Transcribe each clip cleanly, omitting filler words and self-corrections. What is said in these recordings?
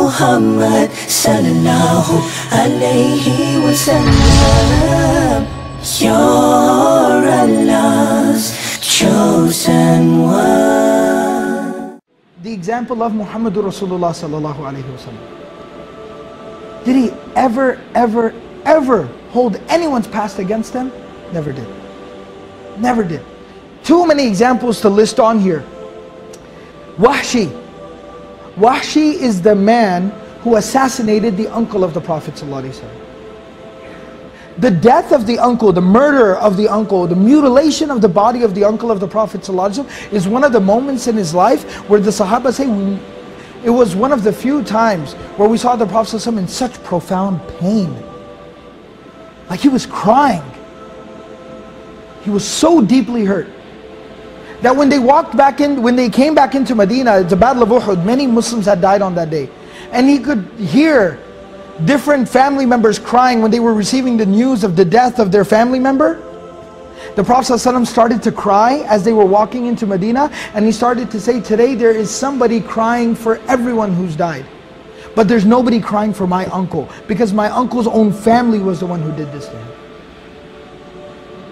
Muhammad sallallahu alayhi wa sallam. You're Allah's chosen one. The example of Muhammadur Rasulullah sallallahu alayhi wa sallam. Did he ever hold anyone's past against him? Never did. Never did. Too many examples to list on here. Wahshi. Wahshi is the man who assassinated the uncle of the Prophet ﷺ. The death of the uncle, the murder of the uncle, the mutilation of the body of the uncle of the Prophet ﷺ is one of the moments in his life where the Sahaba say, it was one of the few times where we saw the Prophet ﷺ in such profound pain. Like he was crying. He was so deeply hurt that when they came back into Medina, the Battle of Uhud, many Muslims had died on that day. And he could hear different family members crying when they were receiving the news of the death of their family member. The Prophet ﷺ started to cry as they were walking into Medina, and he started to say, today there is somebody crying for everyone who's died. But there's nobody crying for my uncle, because my uncle's own family was the one who did this to him.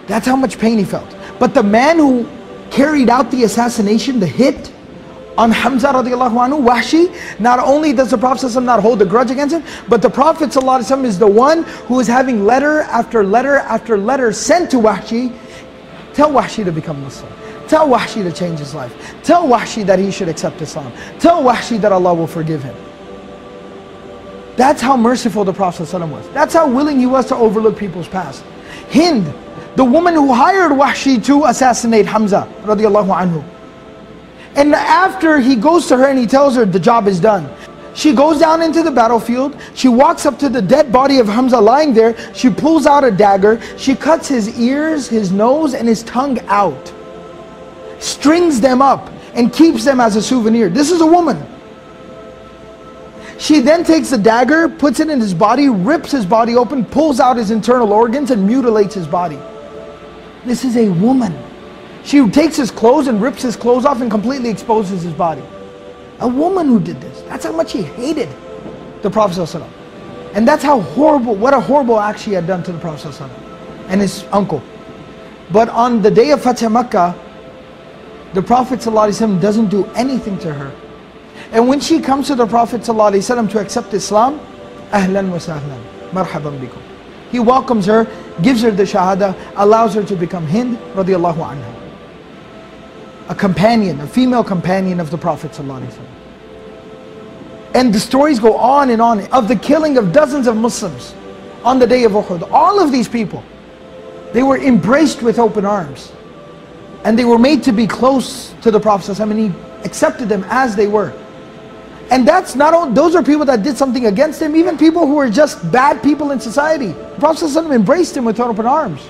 That's how much pain he felt. But the man who carried out the assassination, the hit on Hamza radiallahu anhu, Wahshi, not only does the Prophet ﷺ not hold a grudge against him, but the Prophet ﷺ is the one who is having letter after letter after letter sent to Wahshi. Tell Wahshi to become Muslim. Tell Wahshi to change his life. Tell Wahshi that he should accept Islam. Tell Wahshi that Allah will forgive him. That's how merciful the Prophet ﷺ was. That's how willing he was to overlook people's past. Hind, the woman who hired Wahshi to assassinate Hamza radiallahu anhu. And after he goes to her and he tells her the job is done, she goes down into the battlefield, she walks up to the dead body of Hamza lying there, she pulls out a dagger, she cuts his ears, his nose and his tongue out, strings them up and keeps them as a souvenir. This is a woman. She then takes the dagger, puts it in his body, rips his body open, pulls out his internal organs and mutilates his body. This is a woman. She takes his clothes and rips his clothes off and completely exposes his body. A woman who did this. That's how much he hated the Prophet ﷺ. And that's how horrible, what a horrible act she had done to the Prophet ﷺ and his uncle. But on the day of Fatih Makkah, the Prophet ﷺ doesn't do anything to her. And when she comes to the Prophet ﷺ to accept Islam, ahlan wa sahlan, marhaban bikum. He welcomes her, gives her the shahada, allows her to become Hind radiallahu anha. A companion, a female companion of the Prophet ﷺ. And the stories go on and on of the killing of dozens of Muslims on the day of Uhud. All of these people, they were embraced with open arms. And they were made to be close to the Prophet ﷺ, and he accepted them as they were. And that's not only, those are people that did something against him, even people who were just bad people in society. The Prophet ﷺ embraced him with open arms.